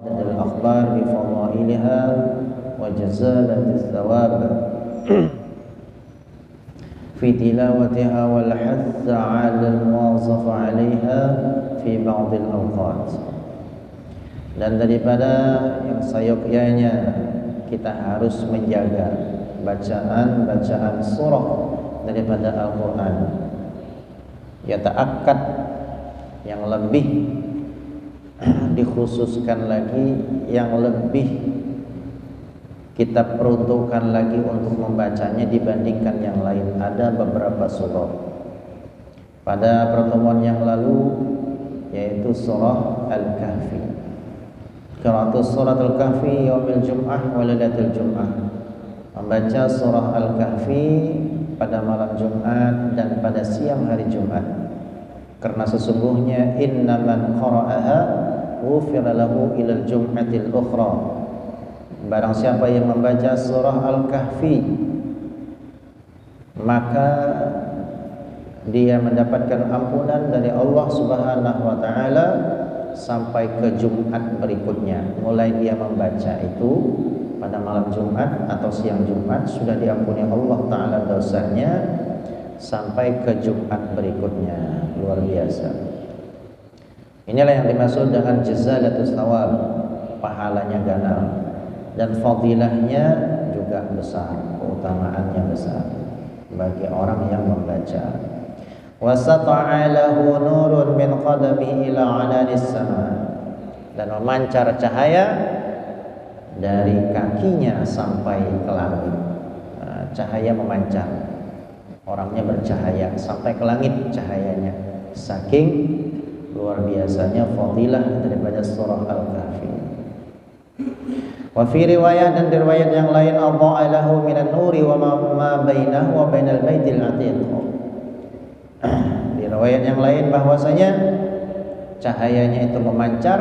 الأخبار بفضائلها وجزالة الثواب في تلاوتها والحث على المواظبة عليها في بعض الأوقات. Dan daripada yang sayogyanya kita harus menjaga bacaan surah daripada Al-Quran. Yata'akkad yang lebih dikhususkan lagi, yang lebih kita peruntukkan lagi untuk membacanya dibandingkan yang lain. Ada beberapa surah pada pertemuan yang lalu, yaitu surah Al-Kahfi. Qira'atus surah Al-Kahfi yaumil Jum'ah wa lailatul Jum'ah. Membaca surah Al-Kahfi pada malam Jumat dan pada siang hari Jumat. Karena sesungguhnya innaman qara'aha ghufira lahu ilal jum'atil ukhra. Barang siapa yang membaca surah Al-Kahfi, maka dia mendapatkan ampunan dari Allah Subhanahu wa taala sampai ke Jumat berikutnya. Mulai dia membaca itu pada malam Jumat atau siang Jumat, sudah diampuni Allah taala dosanya sampai ke Jumat berikutnya. Luar biasa. Inilah yang dimaksud dengan jazalatus thawab, pahalanya ganal, dan fadilahnya juga besar, keutamaannya besar bagi orang yang membaca. Wasata'a lahu nurun min qadami ila 'alalis sama, dan memancar cahaya dari kakinya sampai ke langit. Cahaya memancar, orangnya bercahaya sampai ke langit cahayanya. Saking luar biasanya fadilah daripada surah Al-Kahfi. Wa fi riwayat, dan di riwayat yang lain, adha'a lahu minan nuri wa ma bainahu wa bainal baitil atiq. Di riwayat yang lain bahwasanya cahayanya itu memancar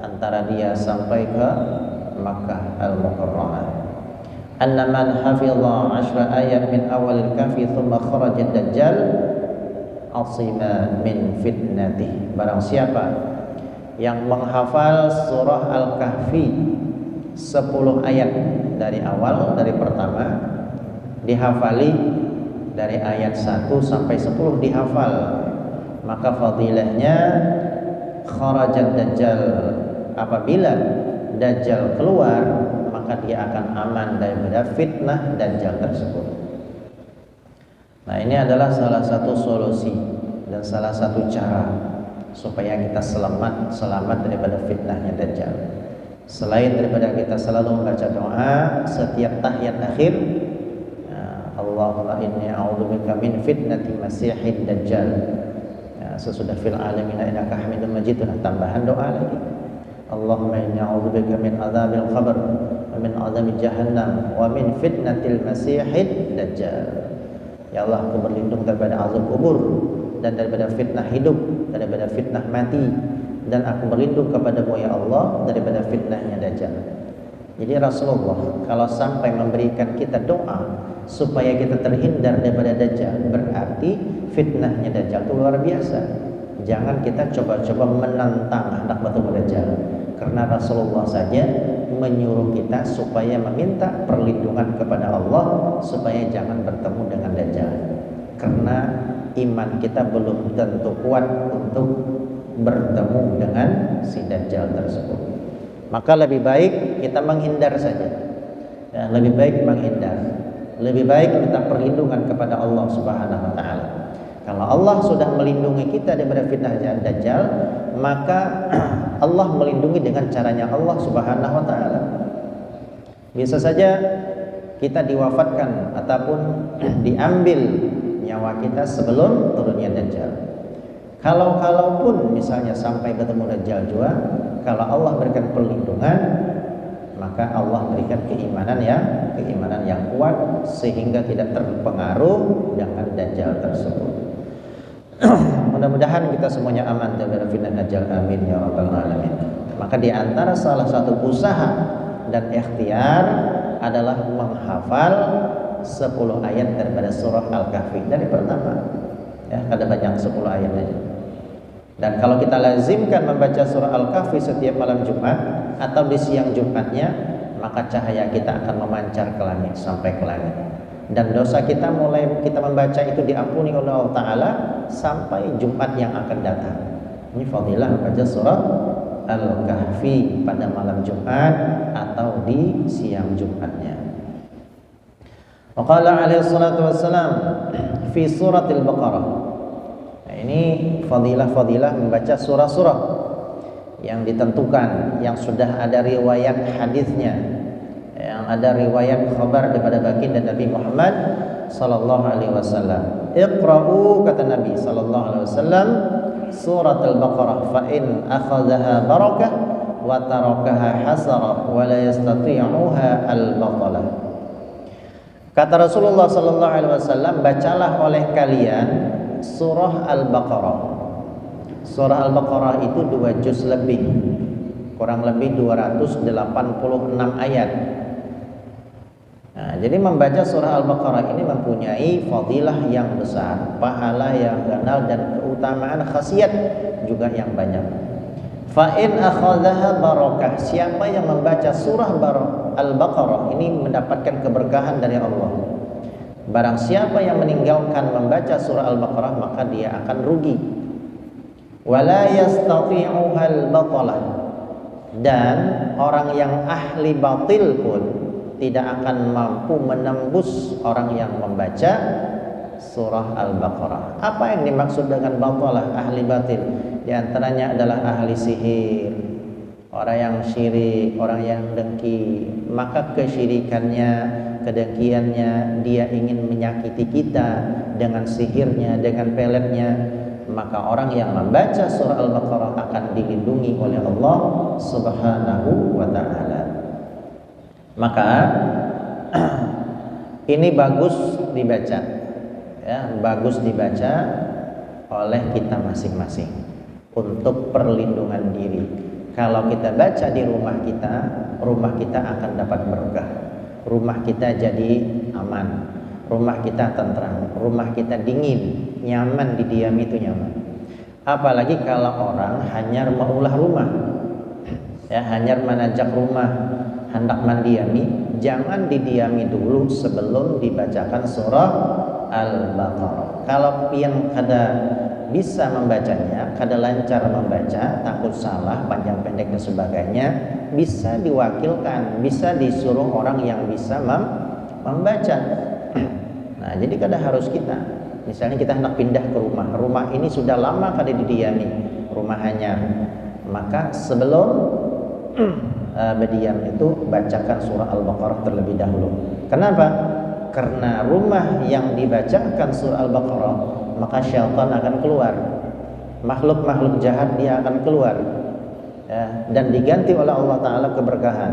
antara dia sampai ke Makkah Al-Mukarramah. Anna man hafidha 10 ayat min awalil kahfi thumma kharaja ad-dajjal asima min fitnatih. Barang siapa yang menghafal surah Al-Kahfi 10 ayat dari awal, dari pertama dihafali, dari ayat 1 sampai 10 dihafal, maka fadilahnya kharajat dajjal, apabila dajjal keluar maka dia akan aman daripada fitnah dajjal tersebut. Nah, ini adalah salah satu solusi dan salah satu cara supaya kita selamat daripada fitnahnya dajjal. Selain daripada kita selalu membaca doa setiap tahiyat akhir, Allahumma inni a'udzubika min fitnati masiihid dajjal. Sesudah fil alamin innaka hamidum majid, tambahan doa lagi. Allahumma inni a'udzubika min adzabil qabr wa min adzabi jahannam wa min fitnatil masiihid dajjal. Ya Allah, aku berlindung daripada azab kubur dan daripada fitnah hidup, daripada fitnah mati, dan aku berlindung kepadamu ya Allah daripada fitnahnya dajjal. Jadi Rasulullah kalau sampai memberikan kita doa supaya kita terhindar daripada dajjal, berarti fitnahnya dajjal itu luar biasa. Jangan kita coba-coba menantang hendak bertemu dajjal, karena Rasulullah saja menyuruh kita supaya meminta perlindungan kepada Allah supaya jangan bertemu dengan dajjal, karena iman kita belum tentu kuat untuk bertemu dengan si dajjal tersebut. Maka lebih baik kita menghindar saja, ya, lebih baik menghindar, lebih baik minta perlindungan kepada Allah Subhanahu wa taala. Kalau Allah sudah melindungi kita daripada fitnah dajjal, maka Allah melindungi dengan caranya Allah Subhanahu wa taala. Bisa saja kita diwafatkan ataupun diambil nyawa kita sebelum turunnya dajjal. Kalaupun misalnya sampai ketemu dajjal juga, kalau Allah berikan perlindungan, maka Allah berikan keimanan yang kuat sehingga tidak terpengaruh dengan dajjal tersebut. Mudah-mudahan kita semuanya aman dari fitnah dajjal, amin ya rabbal alamin. Maka di antara salah satu usaha dan ikhtiar adalah menghafal 10 ayat daripada surah Al-Kahfi dari pertama. Ya, ada banyak 10 ayat aja. Dan kalau kita lazimkan membaca surah Al-Kahfi setiap malam Jumat, atau di siang Jumatnya, maka cahaya kita akan memancar ke langit sampai ke langit. Dan dosa kita mulai kita membaca itu diampuni oleh Allah Ta'ala sampai Jumat yang akan datang. Ini fadilah membaca surat Al-Kahfi pada malam Jumat atau di siang Jumatnya. Waqala alaihi salatu wassalam fi suratil Baqarah. Nah, ini fadilah-fadilah membaca surah-surah yang ditentukan, yang sudah ada riwayat hadisnya, yang ada riwayat khabar daripada baginda Nabi Muhammad sallallahu alaihi wasallam. Iqra'u, kata Nabi sallallahu alaihi wasallam, surat Al-Baqarah, fa in akhadhaha barakah wa tarakaha hasarah wa la yastati'uha al-batalah. Kata Rasulullah sallallahu alaihi wasallam, bacalah oleh kalian surah Al-Baqarah. Surah Al-Baqarah itu 2 juz lebih, kurang lebih 286 ayat. Nah, jadi membaca surah Al-Baqarah ini mempunyai fadilah yang besar, pahala yang ganda, dan keutamaan khasiat juga yang banyak. Fa in akhadhaha barakah, siapa yang membaca surah Al-Baqarah ini mendapatkan keberkahan dari Allah. Barang siapa yang meninggalkan membaca surah Al-Baqarah, maka dia akan rugi. Wala yastati'uhal batalah, dan orang yang ahli batil pun tidak akan mampu menembus orang yang membaca surah Al-Baqarah. Apa yang dimaksud dengan batalah, ahli batil? Di antaranya adalah ahli sihir, orang yang syirik, orang yang dengki. Maka kesyirikannya, kedengkiannya, dia ingin menyakiti kita dengan sihirnya, dengan peletnya. Maka orang yang membaca surah Al-Baqarah akan dilindungi oleh Allah Subhanahu wa ta'ala. Maka ini bagus dibaca, ya, bagus dibaca oleh kita masing-masing untuk perlindungan diri. Kalau kita baca di rumah kita akan dapat berkah. Rumah kita jadi aman, rumah kita tentram, rumah kita dingin, nyaman, didiami itu nyaman. Apalagi kalau orang hanya maulah rumah, ya, hanya menajak rumah, hendak mendiami, jangan didiami dulu sebelum dibacakan surah Al-Baqarah. Kalau pian kada bisa membacanya, kada lancar membaca, takut salah, panjang pendek dan sebagainya, bisa diwakilkan, bisa disuruh orang yang bisa membaca. Nah, jadi kada harus kita. Misalnya kita hendak pindah ke rumah ini sudah lama kada didiami, rumah hanyar. Maka sebelum berdiam itu bacakan surah Al-Baqarah terlebih dahulu. Kenapa? Karena rumah yang dibacakan surah Al-Baqarah, maka syaitan akan keluar, makhluk-makhluk jahat dia akan keluar, ya, dan diganti oleh Allah Ta'ala keberkahan.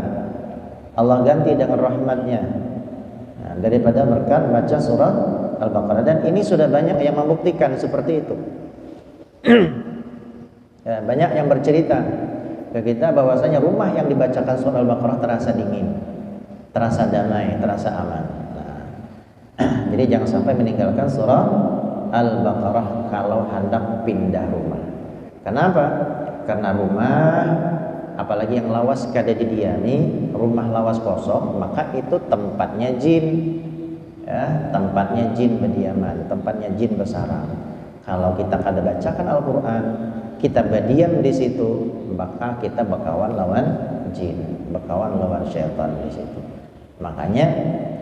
Allah ganti dengan rahmatnya, nah, daripada berkat baca surah Al-Baqarah. Dan ini sudah banyak yang membuktikan seperti itu. Ya, banyak yang bercerita ke kita bahwasanya rumah yang dibacakan surah Al-Baqarah terasa dingin, terasa damai, terasa aman. Nah, jadi jangan sampai meninggalkan surah Al-Baqarah kalau hendak pindah rumah. Kenapa? Karena rumah, apalagi yang lawas kada didiami, rumah lawas kosong, maka itu tempatnya jin, ya, tempatnya jin berdiaman, tempatnya jin bersarang. Kalau kita kada bacakan Al-Quran, kita berdiam di situ, maka kita berkawan lawan jin, berkawan lawan syaitan di situ. Makanya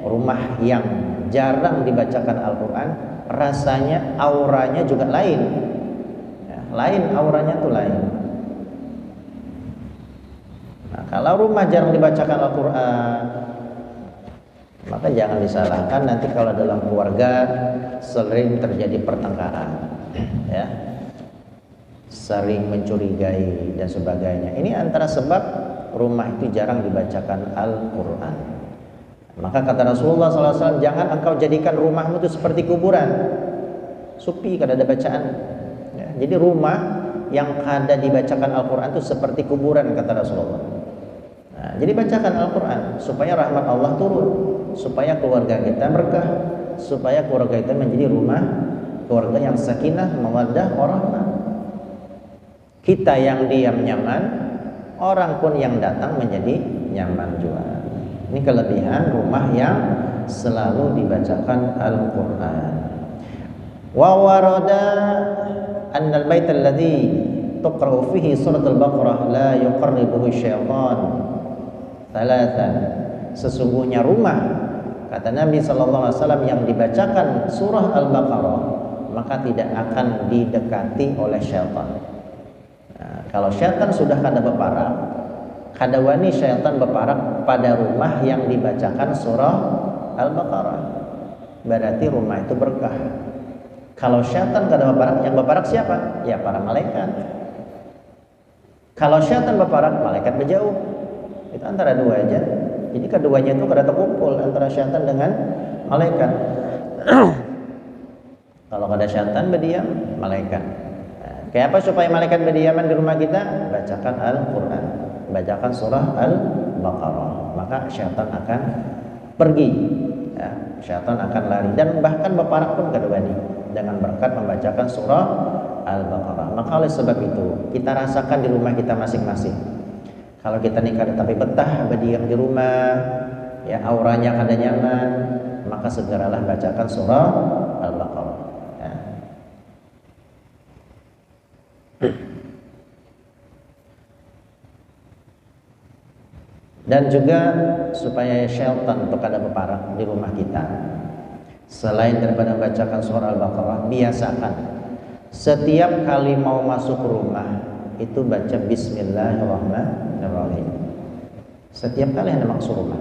rumah yang jarang dibacakan Al-Quran, rasanya auranya juga lain, ya, lain auranya tuh lain. Nah, kalau rumah jarang dibacakan Al-Quran, maka jangan disalahkan nanti kalau dalam keluarga sering terjadi pertengkaran, ya, sering mencurigai dan sebagainya. Ini antara sebab rumah itu jarang dibacakan Al-Quran. Maka kata Rasulullah SAW, jangan engkau jadikan rumahmu itu seperti kuburan, sepi kada ada bacaan, ya, jadi rumah yang kada dibacakan Al-Quran itu seperti kuburan, kata Rasulullah. Nah, jadi bacakan Al-Quran supaya rahmat Allah turun, supaya keluarga kita berkah, supaya keluarga kita menjadi rumah keluarga yang sakinah, mawaddah, warahmah. Kita yang diam nyaman, orang pun yang datang menjadi nyaman juga. Ini kelebihan rumah yang selalu dibacakan Al-Quran. Wa warada anna al-bait alladhi tuqra'u fihi surat al-Baqarah la yuqarribuhu syaitan thalathan. Sesungguhnya rumah, kata Nabi SAW, yang dibacakan surah Al-Baqarah maka tidak akan didekati oleh syaitan. Nah, kalau syaitan sudah kada beparak, kada wani syaitan beparak pada rumah yang dibacakan surah Al-Baqarah, berarti rumah itu berkah. Kalau syaitan kada beparak, yang beparak siapa? Ya para malaikat. Kalau syaitan beparak, malaikat berjauh. Itu antara dua aja. Jadi keduanya itu kada terkumpul antara syaitan dengan malaikat. Kalau ada syaitan berdiam, malaikat. Nah, kayak apa supaya malaikat berdiaman di rumah kita? Bacakan Al-Quran, bacakan surah Al-Baqarah, maka syaitan akan pergi, ya, syaitan akan lari, dan bahkan beparak pun kedua-duanya dengan berkat membacakan surah Al-Baqarah. Maka oleh sebab itu kita rasakan di rumah kita masing-masing. Kalau kita nikah tapi betah berdiam di rumah, ya auranya kada nyaman, maka segeralah bacakan surah Al-Baqarah. Dan juga supaya syaitan itu kada beparak di rumah kita, selain daripada membacakan surah Al-Baqarah, biasakan setiap kali mau masuk rumah itu baca Bismillahirrahmanirrahim. Setiap kali hendak masuk rumah,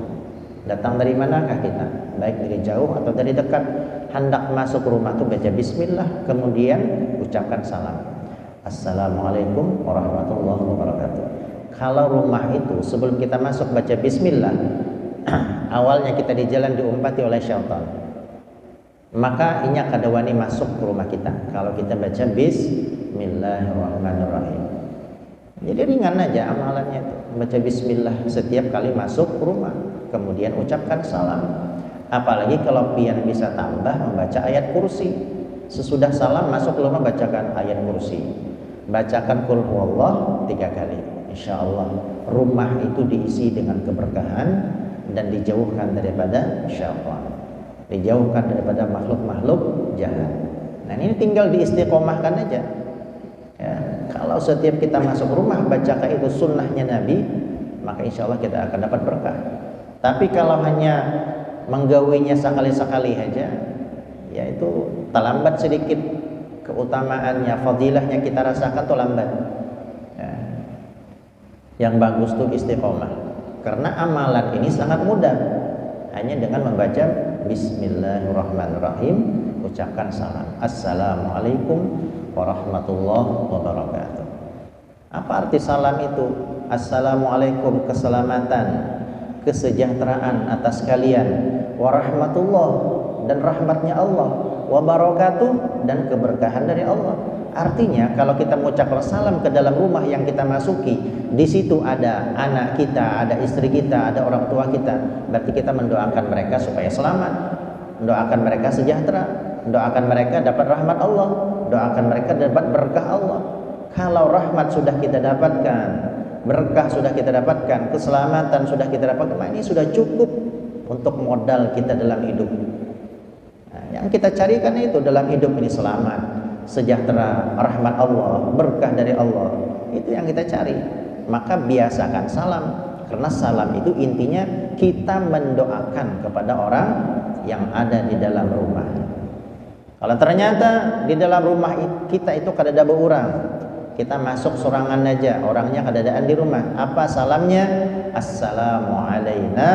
datang dari manakah kita, baik dari jauh atau dari dekat, hendak masuk rumah itu baca Bismillah, kemudian ucapkan salam, Assalamualaikum warahmatullahi wabarakatuh. Kalau rumah itu sebelum kita masuk baca Bismillah, awalnya kita di jalan diumpati oleh syaitan, maka ini kada wani masuk ke rumah kita kalau kita baca Bismillahirrahmanirrahim. Jadi ringan aja amalannya itu, baca Bismillah setiap kali masuk ke rumah, kemudian ucapkan salam. Apalagi kalau pian bisa tambah membaca ayat kursi sesudah salam masuk ke rumah, bacakan ayat kursi, bacakan qul huwallah 3 kali. Insya Allah rumah itu diisi dengan keberkahan dan dijauhkan daripada syaitan, dijauhkan daripada makhluk-makhluk jahat. Nah ini tinggal diistiqomahkan aja ya. Kalau setiap kita masuk rumah bacakan itu sunnahnya Nabi, maka insya Allah kita akan dapat berkah. Tapi kalau hanya menggawinya sekali-sekali aja, ya itu terlambat sedikit keutamaannya, fadilahnya kita rasakan tuh lambat. Yang bagus tuh istiqomah, karena amalan ini sangat mudah, hanya dengan membaca Bismillahirrahmanirrahim, ucapkan salam, Assalamualaikum warahmatullahi wabarakatuh. Apa arti salam itu? Assalamualaikum, keselamatan, kesejahteraan atas kalian, warahmatullah, dan rahmatnya Allah, wabarakatuh, dan keberkahan dari Allah. Artinya kalau kita mengucapkan salam ke dalam rumah yang kita masuki, di situ ada anak kita, ada istri kita, ada orang tua kita, berarti kita mendoakan mereka supaya selamat, mendoakan mereka sejahtera, mendoakan mereka dapat rahmat Allah, doakan mereka dapat berkah Allah. Kalau rahmat sudah kita dapatkan, berkah sudah kita dapatkan, keselamatan sudah kita dapatkan, ini sudah cukup untuk modal kita dalam hidup. Nah, yang kita carikan itu dalam hidup ini selamat, sejahtera, rahmat Allah, berkah dari Allah, itu yang kita cari. Maka biasakan salam, karena salam itu intinya kita mendoakan kepada orang yang ada di dalam rumah. Kalau ternyata di dalam rumah kita itu kada ada orang, kita masuk sorangan aja, orangnya kadadaan di rumah, apa salamnya? Assalamu alayna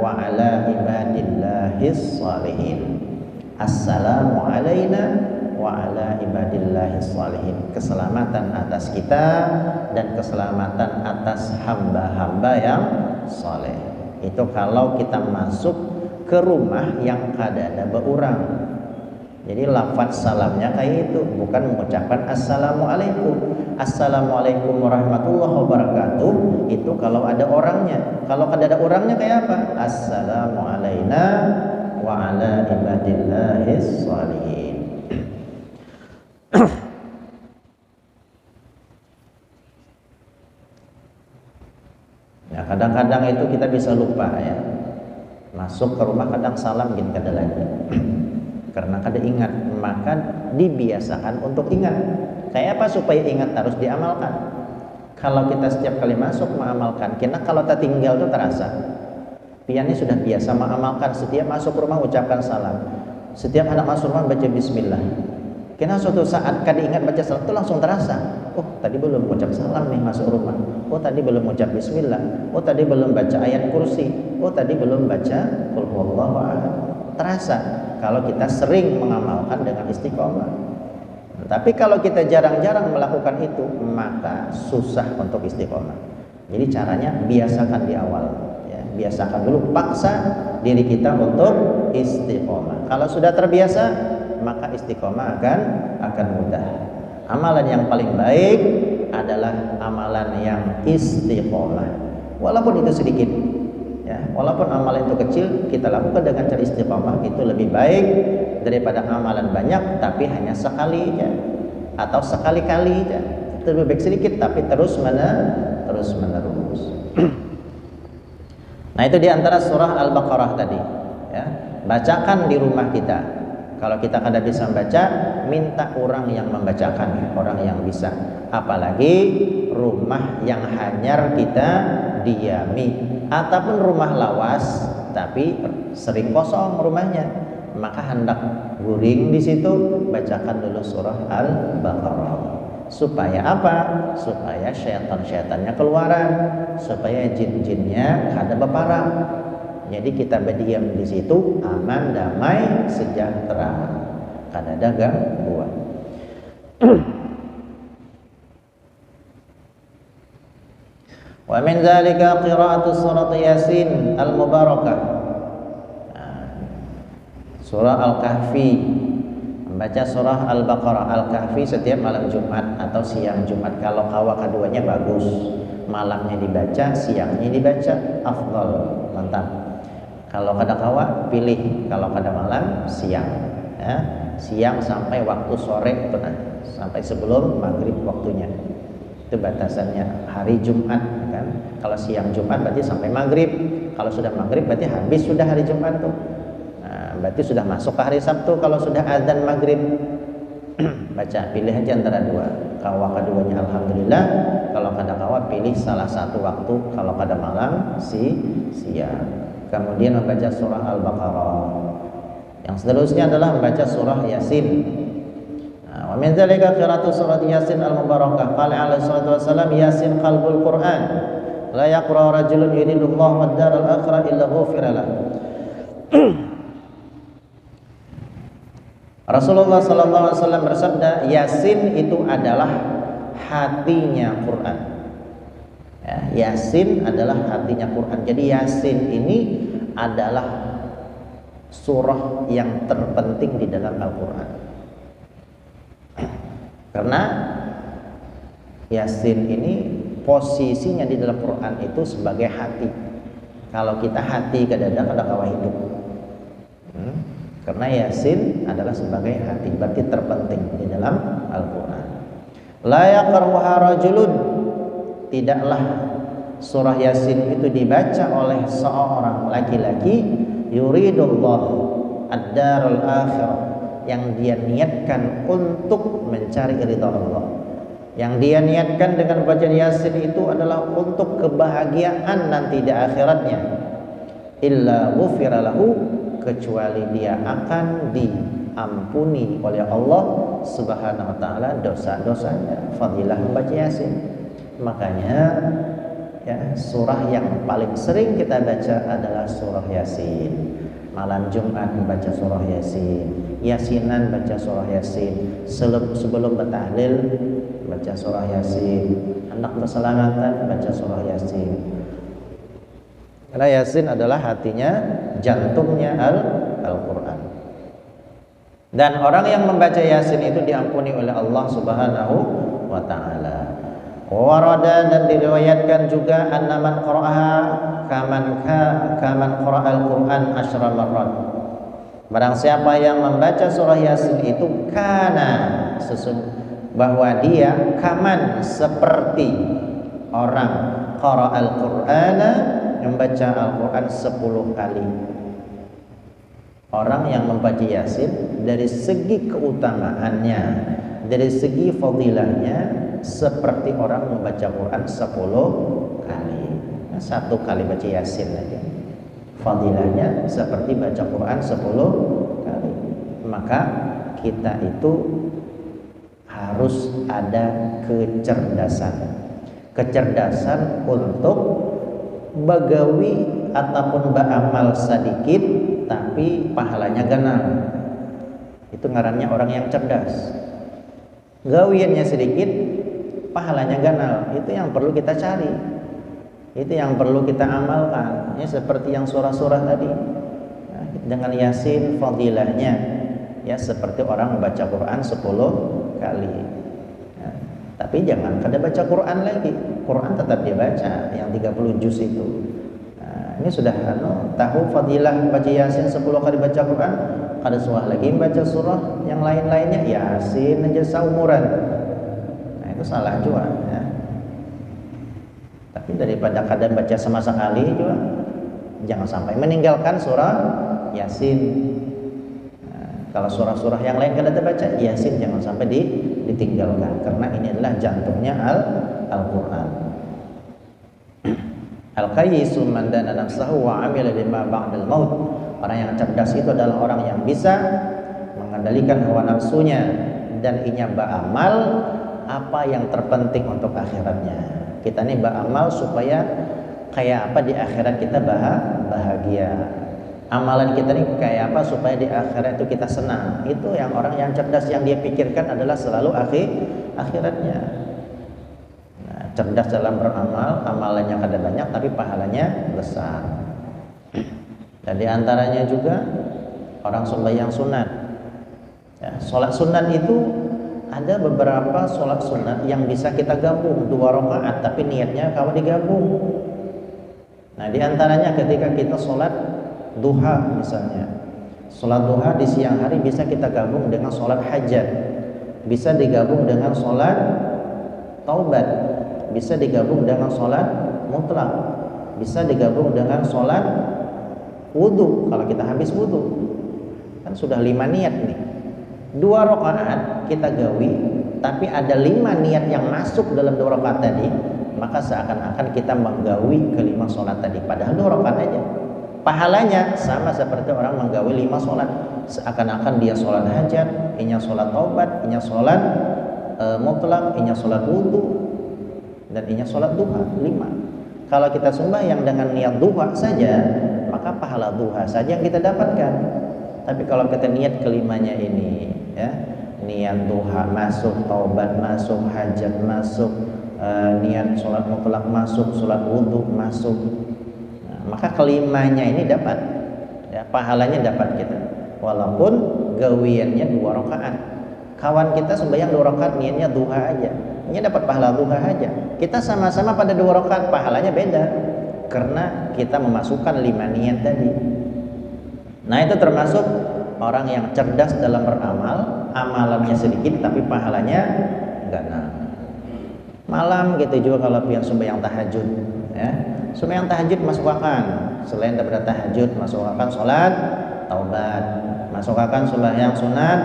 wa ala ibadillahis shalihin. Assalamu alayna wa ala ibadillahis shalihin. Keselamatan atas kita dan keselamatan atas hamba-hamba yang saleh. Itu kalau kita masuk ke rumah yang kada ada beurang. Jadi lafaz salamnya kayak itu, bukan mengucapkan assalamualaikum. Assalamualaikum warahmatullahi wabarakatuh itu kalau ada orangnya. Kalau kada ada orangnya kayak apa? Assalamu alayna wa ala ibadillahis shalihin. Ya, kadang-kadang itu kita bisa lupa ya. Masuk ke rumah kadang salam gini kada lagi. Karena kada ingat, maka dibiasakan untuk ingat. Kayak apa supaya ingat harus diamalkan. Kalau kita setiap kali masuk mengamalkan, karena kalau tak tinggal itu terasa. Piannya sudah biasa mengamalkan, setiap masuk rumah ucapkan salam. Setiap anak masuk rumah baca bismillah. Karena suatu saat kada ingat baca salam itu langsung terasa. Oh, tadi belum ucap salam nih masuk rumah. Oh, tadi belum ucap bismillah. Oh, tadi belum baca ayat kursi. Oh, tadi belum baca qul huwallahu ahad. Terasa kalau kita sering mengamalkan dengan istiqomah. Tapi kalau kita jarang-jarang melakukan itu, maka susah untuk istiqomah. Jadi caranya biasakan di awal, ya. Biasakan dulu, paksa diri kita untuk istiqomah. Kalau sudah terbiasa, maka istiqomah akan mudah. Amalan yang paling baik adalah amalan yang istiqomah, walaupun itu sedikit. Ya, walaupun amalan itu kecil, kita lakukan dengan cara istiqomah, itu lebih baik daripada amalan banyak tapi hanya sekali ya, atau sekali-kali ya. Itu lebih baik sedikit tapi terus menerus. Nah, itu diantara surah Al-Baqarah tadi ya. Bacakan di rumah kita. Kalau kita kada bisa membaca, minta orang yang membacakan, orang yang bisa. Apalagi rumah yang hanyar kita diami, ataupun rumah lawas tapi sering kosong rumahnya, maka hendak guring di situ, bacakan dulu surah Al-Baqarah. Supaya apa? Supaya syaitan-syaitannya keluaran, supaya jin-jinnya kada beparang. Jadi kita berdiam di situ aman, damai, sejahtera, kada ada gangguan. Wa min zalika qira'atu surat Yasin al-mubarakah. Surah Al-Kahfi, membaca surah Al-Baqarah, Al-Kahfi setiap malam Jumat atau siang Jumat. Kalau kawa keduanya bagus, malamnya dibaca, siangnya dibaca, afdal, mantap. Kalau kada kawa pilih, kalau kada malam siang ya. Siang sampai waktu sore itu sampai sebelum maghrib waktunya. Itu batasannya hari Jumat kan. Kalau siang Jumat berarti sampai maghrib. Kalau sudah maghrib berarti habis sudah hari Jumat tuh. Nah, berarti sudah masuk ke hari Sabtu kalau sudah azan maghrib. Baca, pilih aja antara dua. Kawa keduanya alhamdulillah. Kalau kada kawa pilih salah satu waktu. Kalau kada malam siang. Kemudian membaca surah Al-Baqarah. Yang seterusnya adalah membaca surah Yasin. Wa min dzalika qira'atu surat Yasin al-mubarakah. Qala alaihi salatu wasallam, Yasin qalbul Qur'an. La yaqra rajulun yuridullahu ad-dar al-akhirah illa ghufira lahu. Rasulullah sallallahu alaihi wasallam bersabda, Yasin itu adalah hatinya Quran. Ya, Yasin adalah hatinya Quran. Jadi Yasin ini adalah surah yang terpenting di dalam Al-Quran. Karena Yasin ini posisinya di dalam Quran itu sebagai hati. Kalau kita hati kadang-kadang kada kawa hidup. Karena Yasin adalah sebagai hati, berarti terpenting di dalam Al-Quran. La yaqra'uha rajulun, tidaklah surah Yasin itu dibaca oleh seorang laki-laki yuridullahu ad-darul akhirah, yang dia niatkan untuk mencari ridha Allah. Yang dia niatkan dengan bacaan Yasin itu adalah untuk kebahagiaan nanti di akhiratnya. Illa ghufira lahu, kecuali dia akan diampuni oleh Allah Subhanahu wa taala dosa-dosanya. Fadilah membaca Yasin. Makanya ya, surah yang paling sering kita baca adalah surah Yasin. Malam Jumat baca surah Yasin, Yasinan baca surah Yasin, sebelum bertahlil baca surah Yasin, hendak berselamatan baca surah Yasin. Karena Yasin adalah hatinya, jantungnya Al-Quran. Dan orang yang membaca Yasin itu diampuni oleh Allah Subhanahu wa ta'ala. Warada, dan diriwayatkan juga annaman qara'aha kaman qara'al Qur'an asyra marrat. Barang siapa yang membaca surah Yasin itu kana, bahwa dia kaman seperti orang qara'al Qur'ana, membaca Al-Qur'an 10 kali. Orang yang membaca Yasin dari segi keutamaannya, dari segi fadilahnya seperti orang membaca Quran 10 kali. Nah, 1 kali baca Yasin aja fadilahnya seperti baca Quran 10 kali. Maka kita itu harus ada kecerdasan untuk bagawi ataupun beramal sedikit tapi pahalanya ganal. Itu ngarannya orang yang cerdas. Gawiannya sedikit, pahalanya ganal. Itu yang perlu kita cari. Itu yang perlu kita amalkan. Ya, seperti yang surah-surah tadi. Nah, dengan Yasin fadilahnya ya seperti orang membaca Quran 10 kali. Nah, tapi jangan kada baca Quran lagi. Quran tetap dibaca yang 30 juz itu. Ini sudah tahu fadilah baca Yasin 10 kali baca Quran, kada suah lagi baca surah yang lain-lainnya, Yasin aja seumuran. Nah, itu salah juga ya. Tapi daripada kada baca sama sekali juga, jangan sampai meninggalkan surah Yasin. Nah, kalau surah-surah yang lain kada terbaca, Yasin jangan sampai ditinggalkan, karena ini adalah jantungnya Al-Quran. Al-qayyisu man dana nafsahu wa amila lima ba'dal maut. Orang yang cerdas itu adalah orang yang bisa mengendalikan hawa nafsunya dan inya beramal apa yang terpenting untuk akhiratnya. Kita ini beramal supaya kayak apa di akhirat kita bahagia. Amalan kita ini kayak apa supaya di akhirat itu kita senang. Itu yang orang yang cerdas, yang dia pikirkan adalah selalu akhiratnya. Cerdas dalam beramal, amalannya kada banyak tapi pahalanya besar. Dan diantaranya juga orang sembahyang sunat. Ya, sholat sunat itu ada beberapa sholat sunat yang bisa kita gabung 2 rakaat, tapi niatnya kalau digabung. Nah, diantaranya ketika kita sholat duha misalnya, sholat duha di siang hari bisa kita gabung dengan sholat hajat, bisa digabung dengan sholat taubat, bisa digabung dengan sholat mutlak, bisa digabung dengan sholat wudhu kalau kita habis wudhu. Kan sudah 5 niat nih. 2 rakaat kita gawi, tapi ada 5 niat yang masuk dalam 2 rakaat tadi, maka seakan-akan kita menggawi ke 5 sholat tadi, padahal 2 rakaat aja. Pahalanya sama seperti orang menggawi 5 sholat, seakan-akan dia sholat hajat, inya sholat taubat, inya sholat mutlak, inya sholat wudhu, dan inya sholat duha 5. Kalau kita sembahyang dengan niat duha saja, maka pahala duha saja yang kita dapatkan. Tapi kalau kita niat kelimanya ini ya, niat duha masuk, taubat masuk, hajat masuk, niat sholat mutlak masuk, sholat wudhu masuk, nah, maka kelimanya ini dapat ya, pahalanya dapat kita. Walaupun gawiannya 2 rakaat. Kawan kita sembahyang 2 rakaat niatnya duha aja, ini dapat pahala duha aja. Kita sama-sama pada 2 rakaat, pahalanya beda karena kita memasukkan 5 niat tadi. Nah, itu termasuk orang yang cerdas dalam beramal, amalannya sedikit tapi pahalanya ganal. Malam gitu juga kalau yang sembahyang tahajud ya. Sembahyang tahajud masukkan selain daripada tahajud, masukkan sholat taubat, masukkan sembahyang sunat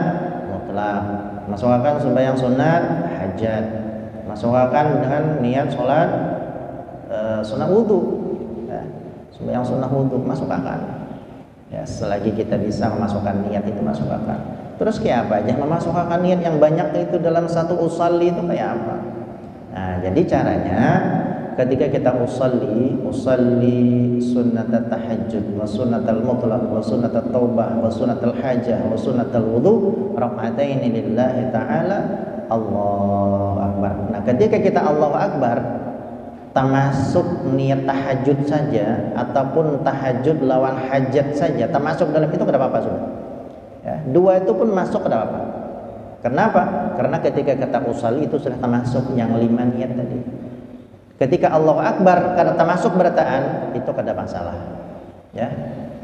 mutlak, masukkan sembahyang sunat hajat, masukkan dengan niat sholat sunat wudhu ya. Sembahyang sunat wudhu masukkan ya, selagi kita bisa memasukkan niat itu masukkan. Terus kayak apa aja memasukkan niat yang banyak itu dalam satu usalli itu kayak apa? Nah, jadi caranya ketika kita usalli sunnatat tahajud wa sunnatal mutlaq wa sunnatat taubah wa sunnatal hajah wa sunnatal wudhu raka'ataini lillahi ta'ala, Allahu akbar. Nah, ketika kita Allahu akbar, termasuk niat tahajud saja ataupun tahajud lawan hajat saja, termasuk dalam itu kada apa-apa sudah. Ya, 2 itu pun masuk kada apa-apa. Kenapa? Karena ketika kita usalli itu sudah termasuk yang 5 niat tadi. Ketika Allahu akbar kada termasuk berataan, itu kada masalah. Ya.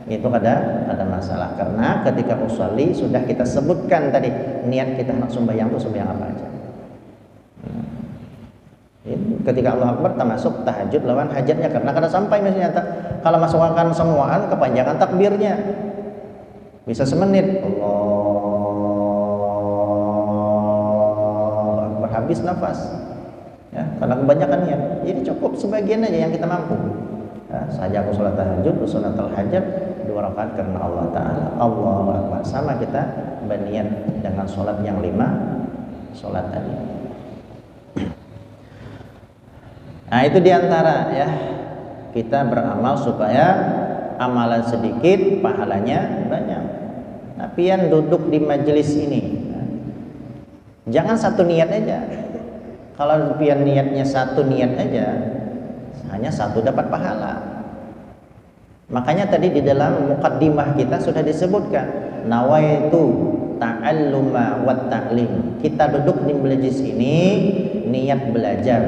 Itu kada masalah karena ketika usalli sudah kita sebutkan tadi niat kita nak sembahyang itu sembahyang apa aja. ketika Allah Akbar termasuk tahajud lawan hajatnya, karena kada sampai misalnya kalau masukkan semuaan kepanjangan takbirnya bisa semenit, Allah Akbar habis nafas ya, karena kebanyakan niat. Jadi cukup sebagian aja yang kita mampu ya, saja aku sholat tahajud, sunatul hajat 2 rakaat karena Allah Ta'ala, Allahu Akbar, sama kita berniat dengan sholat yang 5 sholat tadi. Nah itu diantara ya kita beramal supaya amalan sedikit pahalanya banyak. Nah, pian duduk di majelis ini jangan satu niat aja. Kalau pian niatnya satu niat aja, hanya satu dapat pahala. Makanya tadi di dalam muqaddimah kita sudah disebutkan nawaitu ta'alluma wa ta'lim. Kita duduk di majelis ini niat belajar,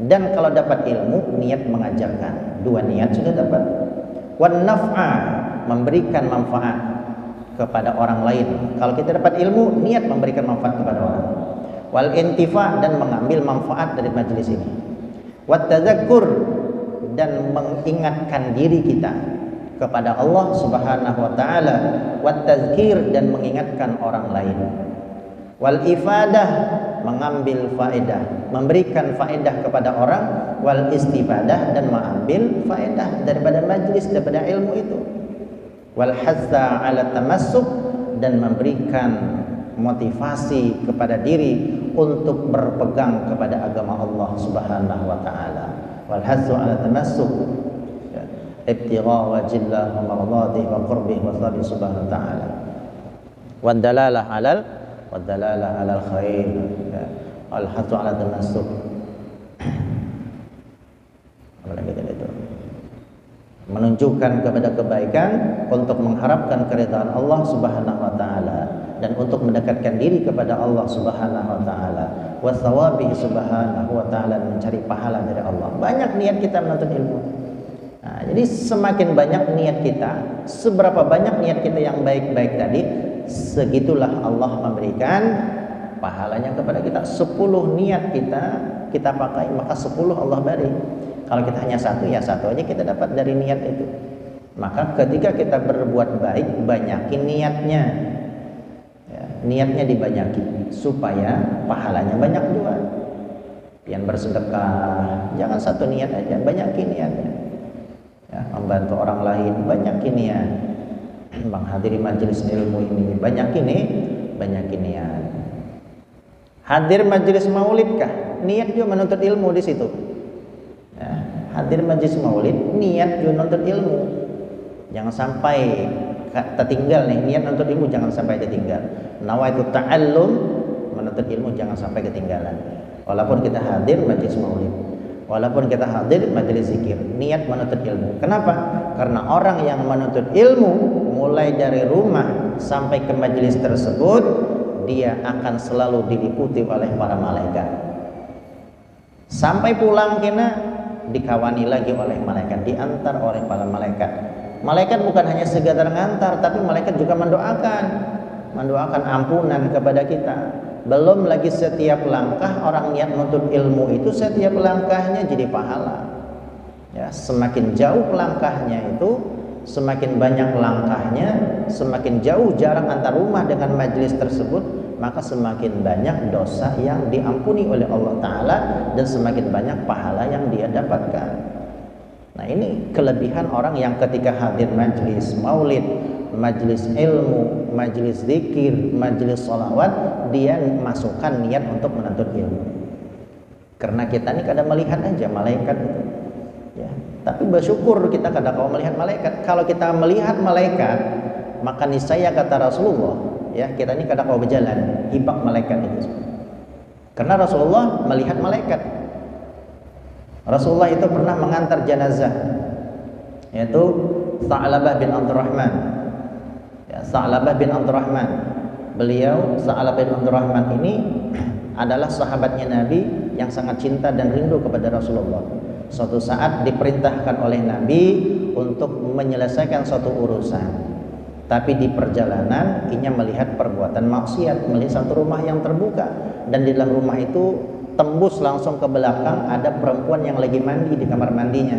dan kalau dapat ilmu niat mengajarkan. 2 niat sudah dapat. Wan naf'a, memberikan manfaat kepada orang lain. Kalau kita dapat ilmu, niat memberikan manfaat kepada orang. Wal intifa, dan mengambil manfaat dari majelis ini. Wat tadzakkur, dan mengingatkan diri kita kepada Allah Subhanahu wa taala. Wat tazkir, dan mengingatkan orang lain. Wal ifadah, mengambil faedah, memberikan faedah kepada orang. Wal istifadah, dan mengambil faedah daripada majlis, daripada ilmu itu. Wal hazza ala tamassuk, dan memberikan motivasi kepada diri untuk berpegang kepada agama Allah Subhanahu wa taala. Wal hazzu ala tamassuk ibtigha wajillah wa mardatihi wa qurbih wa thabi subhanahu wa ta'ala. Wad dalalah alal khair, al hattu ala tamassuk. Apalagi itu menunjukkan kepada kebaikan untuk mengharapkan keridhaan Allah Subhanahu wa taala, dan untuk mendekatkan diri kepada Allah Subhanahu wa taala, wa thawabihi subhanahu wa taala, mencari pahala dari Allah. Banyak niat kita menuntut ilmu. Nah, jadi semakin banyak niat kita, seberapa banyak niat kita yang baik-baik tadi, segitulah Allah memberikan pahalanya kepada kita. 10 niat kita pakai, maka 10 Allah beri. Kalau kita hanya satu, ya satu aja kita dapat dari niat itu. Maka ketika kita berbuat baik, banyakin niatnya ya, niatnya dibanyaki supaya pahalanya banyak juga. Yang bersedekah, jangan satu niat aja, banyakin niatnya ya, membantu orang lain, banyakin niat. Menghadiri majelis ilmu ini, banyakin niat. Hadir majelis maulid kah? Niat juga menuntut ilmu di situ. Ya, hadir majelis maulid, niat juga menuntut ilmu. Jangan sampai tertinggal nih, niat menuntut ilmu jangan sampai tertinggal. Nawaitu ta'allum, menuntut ilmu jangan sampai ketinggalan. Walaupun kita hadir majelis maulid, walaupun kita hadir majelis zikir, niat menuntut ilmu. Kenapa? Karena orang yang menuntut ilmu mulai dari rumah sampai ke majelis tersebut, dia akan selalu diliputi oleh para malaikat. Sampai pulang kena dikawani lagi oleh malaikat, diantar oleh para malaikat. Malaikat bukan hanya sekedar ngantar, tapi malaikat juga mendoakan ampunan kepada kita. Belum lagi setiap langkah orang niat menuntut ilmu itu, setiap langkahnya jadi pahala. Ya, semakin jauh langkahnya itu, semakin banyak langkahnya, semakin jauh jarak antar rumah dengan majelis tersebut, maka semakin banyak dosa yang diampuni oleh Allah Ta'ala, dan semakin banyak pahala yang dia dapatkan. Nah, ini kelebihan orang yang ketika hadir majelis maulid, majelis ilmu, majelis zikir, majelis sholawat, dia masukkan niat untuk menuntut ilmu. Karena kita ini kadang melihat aja malaikat itu ya, tapi bersyukur kita kadang kalau melihat malaikat. Kalau kita melihat malaikat, maka niscaya kata Rasulullah ya, kita ini kadang kalau berjalan hibak malaikat itu. Karena Rasulullah melihat malaikat. Rasulullah itu pernah mengantar jenazah, yaitu Sa'labah bin Abdurrahman. Ya, Sa'labah bin Abdurrahman. Beliau Sa'labah bin Abdurrahman ini adalah sahabatnya Nabi yang sangat cinta dan rindu kepada Rasulullah. Suatu saat diperintahkan oleh Nabi untuk menyelesaikan suatu urusan, tapi di perjalanan ia melihat perbuatan maksiat, melihat satu rumah yang terbuka, dan di dalam rumah itu tembus langsung ke belakang, ada perempuan yang lagi mandi di kamar mandinya.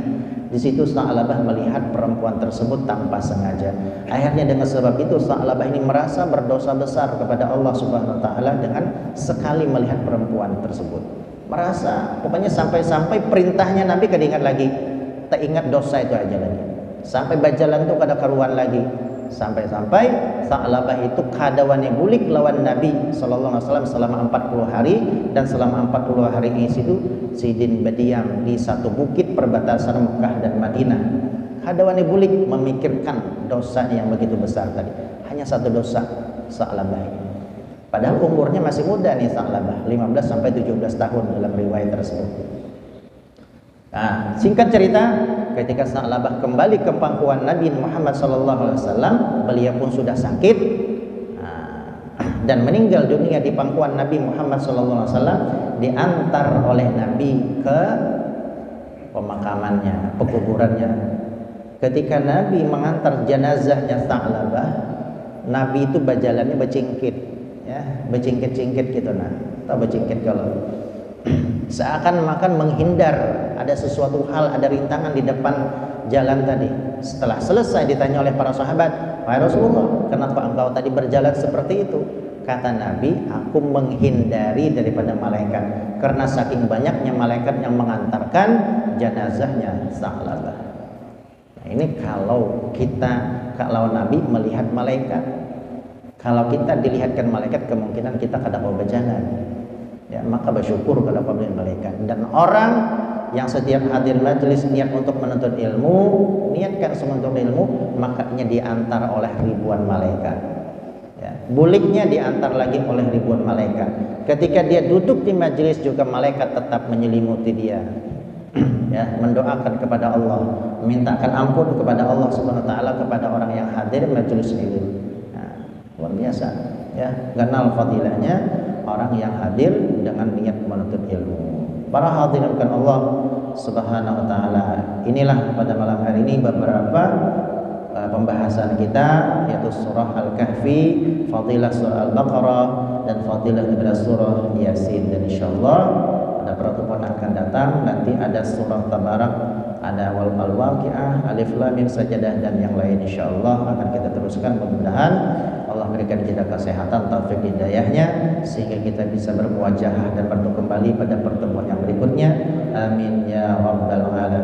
Di situ Sa'labah melihat perempuan tersebut tanpa sengaja. Akhirnya dengan sebab itu Sa'labah ini merasa berdosa besar kepada Allah Subhanahu wa taala dengan sekali melihat perempuan tersebut. Merasa pokoknya sampai-sampai perintahnya Nabi kada ingat lagi. Tak ingat dosa itu aja lagi. Sampai bajalan itu kada karuan lagi. Sampai-sampai Sa'labah itu kadawani bulik lawan Nabi sallallahu alaihi wasallam selama 40 hari, dan selama 40 hari ini situ Sidin berdiam di satu bukit perbatasan Mekah dan Madinah. Kadawani bulik memikirkan dosa yang begitu besar tadi. Hanya satu dosa Sa'labah ini. Padahal umurnya masih muda nih Sa'labah, 15 sampai 17 tahun dalam riwayat tersebut. Nah, singkat cerita, ketika Sa'labah kembali ke pangkuan Nabi Muhammad SAW, beliau pun sudah sakit dan meninggal dunia di pangkuan Nabi Muhammad SAW, diantar oleh Nabi ke pemakamannya, pekuburannya. Ketika Nabi mengantar jenazahnya Sa'labah, Nabi itu berjalannya bercingkit, ya, bercingkit-cingkit gitu, nah, atau bercingkit kalau seakan-akan menghindar ada sesuatu hal, ada rintangan di depan jalan tadi. Setelah selesai ditanya oleh para sahabat, "Wahai Rasulullah, kenapa engkau tadi berjalan seperti itu?" Kata Nabi, "Aku menghindari daripada malaikat, karena saking banyaknya malaikat yang mengantarkan jenazahnya Sa'labah." Nah, ini kalau Nabi melihat malaikat. Kalau kita dilihatkan malaikat, kemungkinan kita kada mau berjalan. Ya, maka bersyukur kepada pemberian malaikat. Dan orang yang setiap hadir majelis niat untuk menuntut ilmu, niatkan menuntut ilmu, makanya diantar oleh ribuan malaikat. Ya, buliknya diantar lagi oleh ribuan malaikat. Ketika dia duduk di majelis juga malaikat tetap menyelimuti dia. Ya, mendoakan kepada Allah, memintakan ampun kepada Allah Subhanahu wa taala kepada orang yang hadir majelis ilmu. Nah, luar biasa, ya, kenal fadilahnya orang yang hadir dengan niat menuntut ilmu. Para hadirin kan Allah Subhanahu wa taala, inilah pada malam hari ini beberapa pembahasan kita, yaitu surah Al-Kahfi, fadilah surah Al-Baqarah, dan fadilah daripada surah Yasin. Dan insyaallah pada pertemuan akan datang nanti ada surah Tabarak, ada Al-Waqiah, Alif Lam Mim, Sajadah, dan yang lain insyaallah akan kita teruskan. Mudah-mudahan Allah berikan kita kesehatan, taufik hidayahnya, sehingga kita bisa bermuajahah dan bertemu kembali pada pertemuan yang berikutnya. Amin ya rabbal alamin.